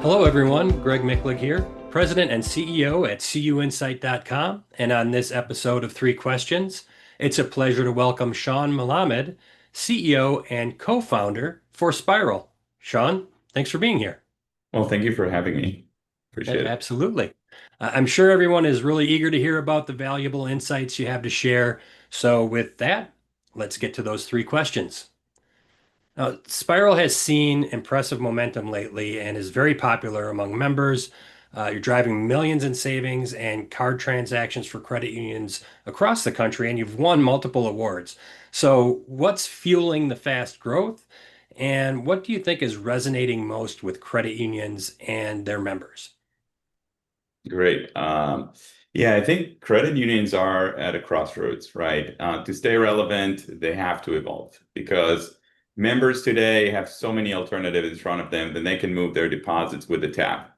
Hello, everyone. Greg Micklig here, President and CEO at cuinsight.com. And on this episode of Three Questions, it's a pleasure to welcome Shawn Melamed, CEO and co-founder for Spiral. Shawn, thanks for being here. Well, thank you for having me. Appreciate it. Absolutely. I'm sure everyone is really eager to hear about the valuable insights you have to share. So, with that, let's get to those three questions. Now, Spiral has seen impressive momentum lately and is very popular among members. You're driving millions in savings and card transactions for credit unions across the country, and you've won multiple awards. So, what's fueling the fast growth, and what do you think is resonating most with credit unions and their members? Great. Yeah, I think credit unions are at a crossroads, right? To stay relevant, they have to evolve because members today have so many alternatives in front of them that they can move their deposits with a tap.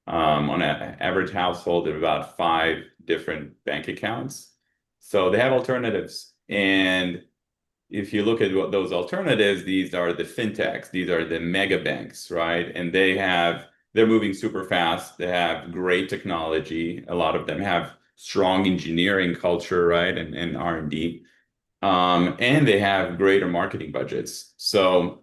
On an average household, there are about 5 different bank accounts. So they have alternatives. And if you look at what those alternatives, these are the fintechs, these are the mega banks, right? And they're moving super fast. They have great technology. A lot of them have strong engineering culture, right? And R&D. And they have greater marketing budgets. So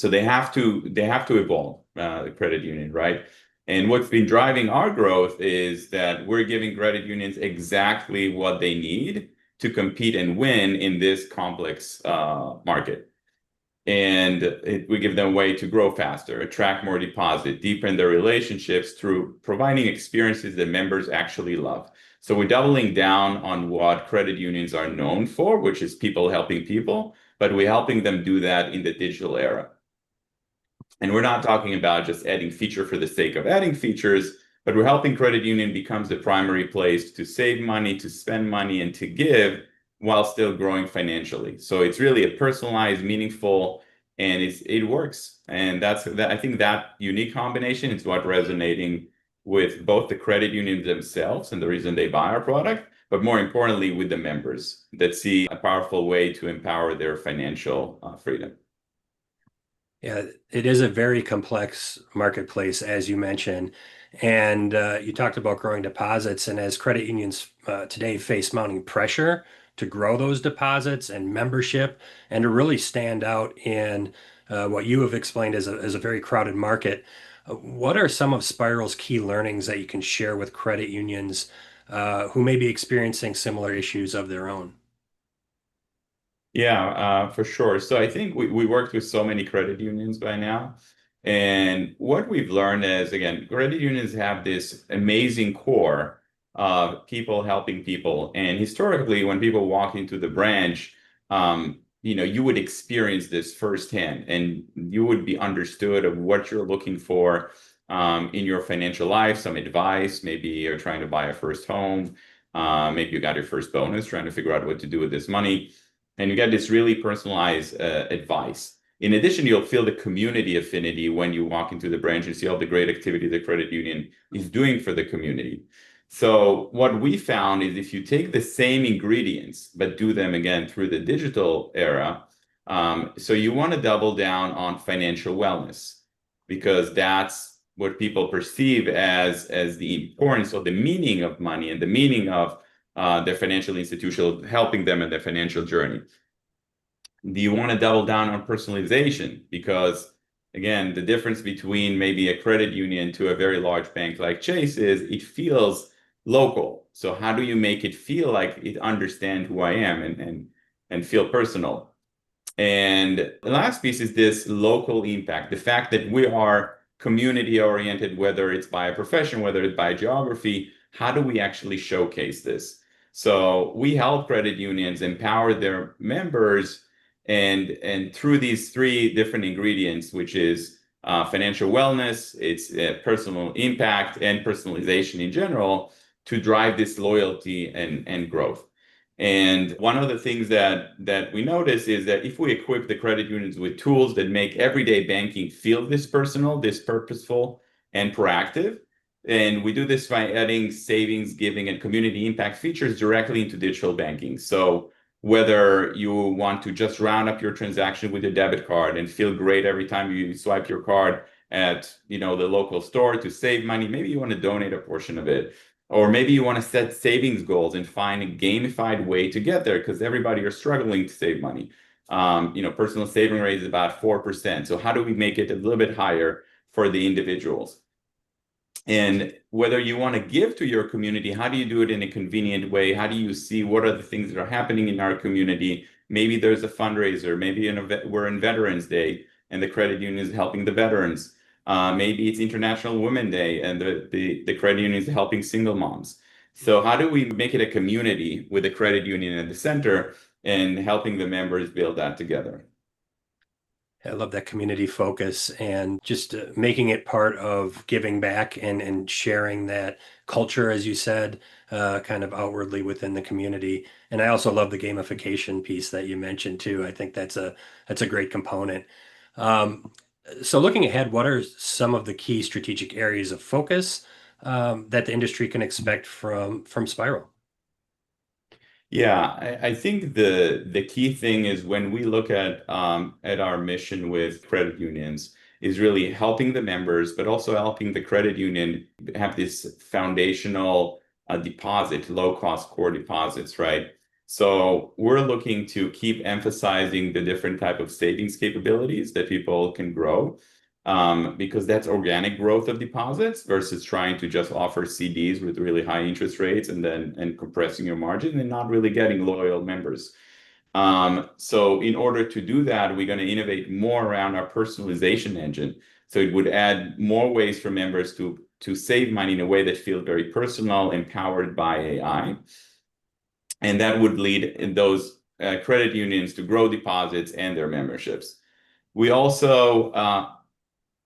they have to evolve, the credit union, right? And what's been driving our growth is that we're giving credit unions exactly what they need to compete and win in this complex market. And we give them a way to grow faster, attract more deposit, deepen their relationships through providing experiences that members actually love. So we're doubling down on what credit unions are known for, which is people helping people, but we're helping them do that in the digital era. And we're not talking about just adding feature for the sake of adding features, but we're helping credit union becomes the primary place to save money, to spend money, and to give while still growing financially. So it's really a personalized, meaningful, and it works. And I think that unique combination is what resonating with both the credit unions themselves and the reason they buy our product, but more importantly, with the members that see a powerful way to empower their financial freedom. Yeah, it is a very complex marketplace, as you mentioned. And you talked about growing deposits. And as credit unions today face mounting pressure to grow those deposits and membership and to really stand out in what you have explained as a very crowded market, what are some of Spiral's key learnings that you can share with credit unions who may be experiencing similar issues of their own? Yeah, for sure. So I think we worked with so many credit unions by now. And what we've learned is, again, credit unions have this amazing core of people helping people. And historically, when people walk into the branch, you would experience this firsthand and you would be understood of what you're looking for in your financial life, some advice. Maybe you're trying to buy a first home. Maybe you got your first bonus, trying to figure out what to do with this money. And you get this really personalized advice. In addition, you'll feel the community affinity when you walk into the branch and see all the great activity the credit union is doing for the community. So what we found is if you take the same ingredients, but do them again through the digital era, so you want to double down on financial wellness because that's what people perceive as the importance or the meaning of money and the meaning of their financial institution, helping them in their financial journey. Do you want to double down on personalization? Because again, the difference between maybe a credit union to a very large bank like Chase is it feels local. So how do you make it feel like it understands who I am and feel personal? And the last piece is this local impact, the fact that we are community oriented, whether it's by a profession, whether it's by geography, how do we actually showcase this? So we help credit unions empower their members and through these 3 different ingredients, which is financial wellness, it's personal impact and personalization in general to drive this loyalty and growth. And one of the things that we notice is that if we equip the credit unions with tools that make everyday banking feel this personal, this purposeful, and proactive, and we do this by adding savings, giving, and community impact features directly into digital banking. So whether you want to just round up your transaction with your debit card and feel great every time you swipe your card at the local store to save money. Maybe you want to donate a portion of it. Or maybe you want to set savings goals and find a gamified way to get there because everybody are struggling to save money. Personal saving rate is about 4%. So how do we make it a little bit higher for the individuals? And whether you want to give to your community, how do you do it in a convenient way? How do you see what are the things that are happening in our community? Maybe there's a fundraiser. Maybe we're in Veterans Day and the credit union is helping the veterans. Maybe it's International Women's Day and the credit union is helping single moms. So how do we make it a community with the credit union at the center and helping the members build that together? I love that community focus and just making it part of giving back and sharing that culture, as you said, kind of outwardly within the community. And I also love the gamification piece that you mentioned too. I think that's a great component. Um, so looking ahead, what are some of the key strategic areas of focus that the industry can expect from Spiral? Yeah, I think the key thing is when we look at our mission with credit unions is really helping the members, but also helping the credit union have this foundational deposit, low cost core deposits, right? So we're looking to keep emphasizing the different type of savings capabilities that people can grow because that's organic growth of deposits versus trying to just offer CDs with really high interest rates and compressing your margin and not really getting loyal members. So in order to do that, we're going to innovate more around our personalization engine. So it would add more ways for members to save money in a way that feels very personal, empowered by AI. And that would lead in those credit unions to grow deposits and their memberships. We also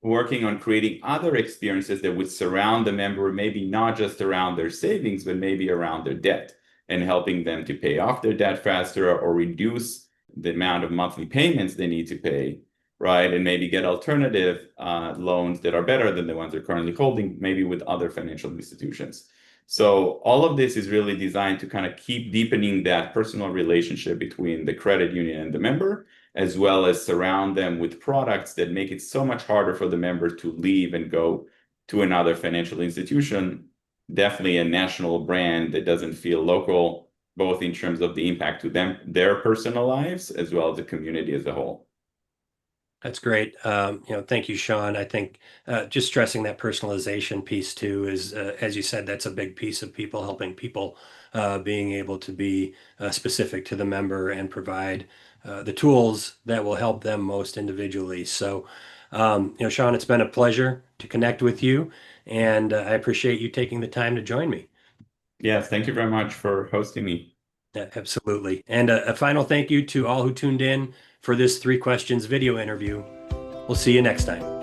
working on creating other experiences that would surround the member, maybe not just around their savings, but maybe around their debt and helping them to pay off their debt faster or reduce the amount of monthly payments they need to pay, right? And maybe get alternative loans that are better than the ones they're currently holding, maybe with other financial institutions. So all of this is really designed to kind of keep deepening that personal relationship between the credit union and the member, as well as surround them with products that make it so much harder for the member to leave and go to another financial institution. Definitely a national brand that doesn't feel local, both in terms of the impact to them, their personal lives, as well as the community as a whole. That's great. Thank you, Shawn. I think just stressing that personalization piece too is, as you said, that's a big piece of people helping people being able to be specific to the member and provide the tools that will help them most individually. So, Shawn, it's been a pleasure to connect with you, and I appreciate you taking the time to join me. Yes, thank you very much for hosting me. Yeah, absolutely. And a final thank you to all who tuned in for this Three Questions video interview. We'll see you next time.